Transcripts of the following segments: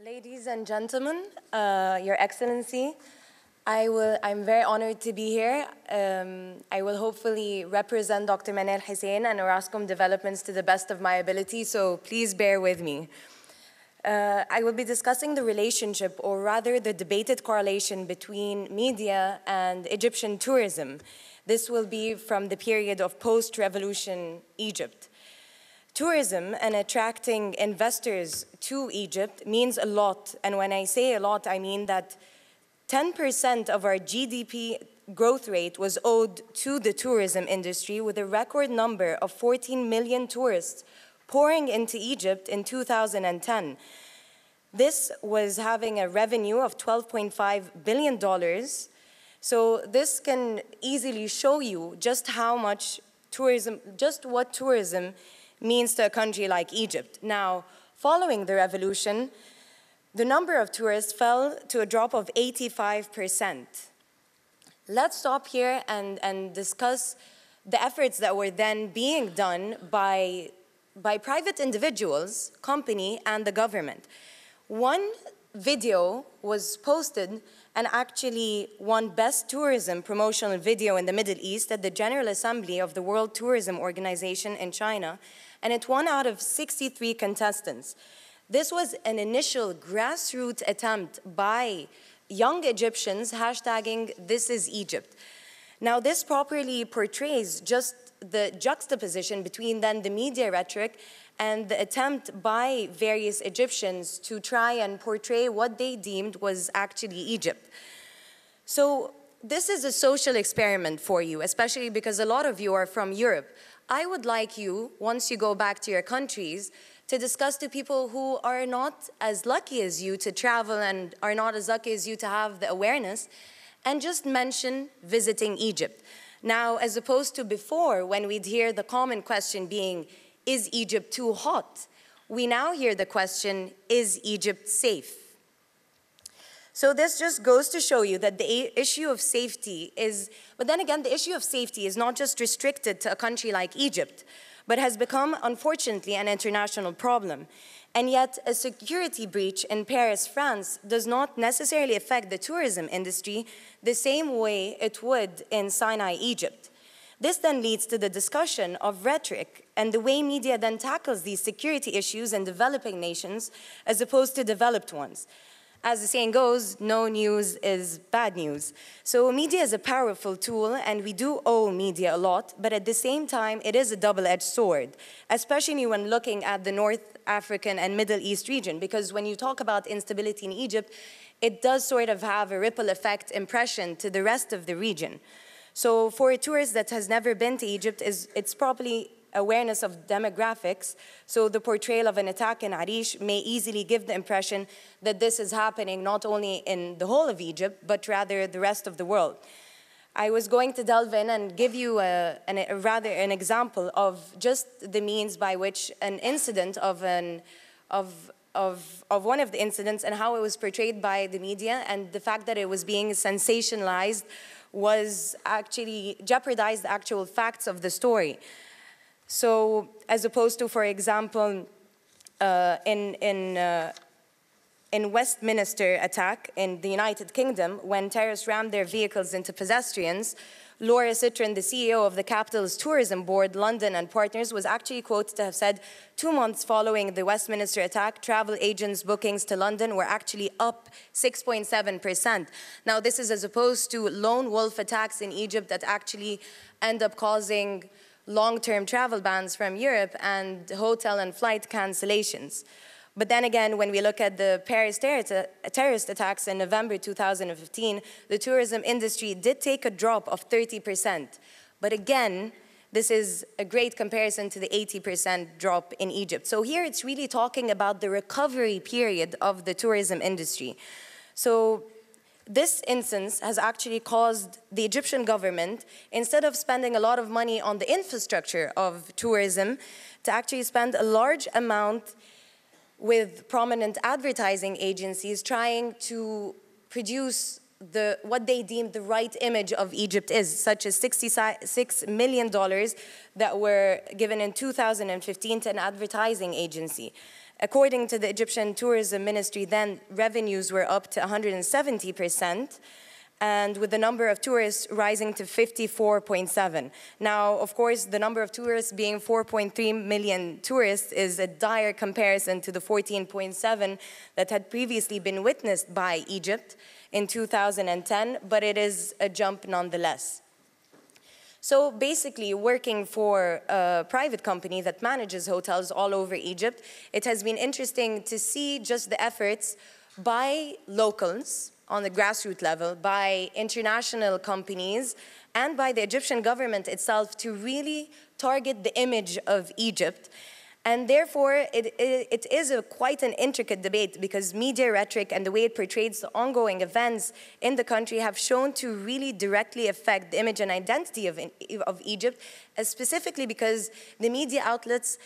Ladies and gentlemen, Your Excellency, I'm very honored to be here. I will hopefully represent Dr. Manal Hussein and Orascom Developments to the best of my ability, so please bear with me. I will be discussing the relationship, or rather the debated correlation between media and Egyptian tourism. This will be from the period of post-revolution Egypt. Tourism and attracting investors to Egypt means a lot, and when I say a lot, I mean that 10% of our GDP growth rate was owed to the tourism industry, with a record number of 14 million tourists pouring into Egypt in 2010. This was having a revenue of $12.5 billion. So this can easily show you just how much tourism, just what tourism means to a country like Egypt. Now, following the revolution, the number of tourists fell to a drop of 85%. Let's stop here and discuss the efforts that were then being done by private individuals, company, and the government. One video was posted and actually won Best Tourism Promotional Video in the Middle East at the General Assembly of the World Tourism Organization in China, and it won out of 63 contestants. This was an initial grassroots attempt by young Egyptians hashtagging "This is Egypt." Now, this properly portrays just the juxtaposition between then the media rhetoric and the attempt by various Egyptians to try and portray what they deemed was actually Egypt. So this is a social experiment for you, especially because a lot of you are from Europe. I would like you, once you go back to your countries, to discuss to people who are not as lucky as you to travel and are not as lucky as you to have the awareness, and just mention visiting Egypt. Now, as opposed to before, when we'd hear the common question being, is Egypt too hot? We now hear the question, is Egypt safe? So this just goes to show you that the issue of safety is, but then again, the issue of safety is not just restricted to a country like Egypt, but has become, unfortunately, an international problem. And yet, a security breach in Paris, France, does not necessarily affect the tourism industry the same way it would in Sinai, Egypt. This then leads to the discussion of rhetoric and the way media then tackles these security issues in developing nations as opposed to developed ones. As the saying goes, no news is bad news. So media is a powerful tool, and we do owe media a lot, but at the same time, it is a double-edged sword, especially when looking at the North African and Middle East region, because when you talk about instability in Egypt, it does sort of have a ripple effect impression to the rest of the region. So for a tourist that has never been to Egypt, it's probably awareness of demographics, so the portrayal of an attack in Arish may easily give the impression that this is happening not only in the whole of Egypt, but rather the rest of the world. I was going to delve in and give you an example of just the means by which an incident of one of the incidents and how it was portrayed by the media, and the fact that it was being sensationalized was actually jeopardized the actual facts of the story. So, as opposed to, for example, in Westminster attack in the United Kingdom, when terrorists rammed their vehicles into pedestrians, Laura Citron, the CEO of the capital's tourism board, London and Partners, was actually quoted to have said, 2 months following the Westminster attack, travel agents' bookings to London were actually up 6.7%. Now, this is as opposed to lone wolf attacks in Egypt that actually end up causing long-term travel bans from Europe and hotel and flight cancellations. But then again, when we look at the Paris terrorist attacks in November 2015, the tourism industry did take a drop of 30%. But again, this is a great comparison to the 80% drop in Egypt. So here it's really talking about the recovery period of the tourism industry. So this instance has actually caused the Egyptian government, instead of spending a lot of money on the infrastructure of tourism, to actually spend a large amount with prominent advertising agencies trying to produce what they deemed the right image of Egypt is, such as $66 million that were given in 2015 to an advertising agency. According to the Egyptian Tourism Ministry, then revenues were up to 170%, and with the number of tourists rising to 54.7. Now, of course, the number of tourists being 4.3 million tourists is a dire comparison to the 14.7 that had previously been witnessed by Egypt in 2010, but it is a jump nonetheless. So basically, working for a private company that manages hotels all over Egypt, it has been interesting to see just the efforts by locals on the grassroots level, by international companies, and by the Egyptian government itself to really target the image of Egypt. And therefore, it is quite an intricate debate because media rhetoric and the way it portrays the ongoing events in the country have shown to really directly affect the image and identity of Egypt, specifically because the media outlets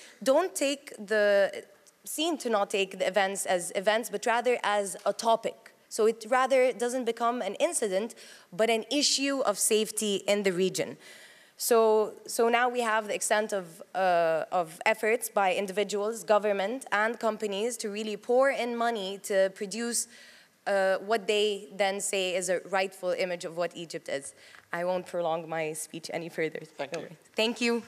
seem to not take the events as events, but rather as a topic. So it rather doesn't become an incident, but an issue of safety in the region. So now we have the extent of efforts by individuals, government, and companies to really pour in money to produce what they then say is a rightful image of what Egypt is. I won't prolong my speech any further. Thank you. Thank you.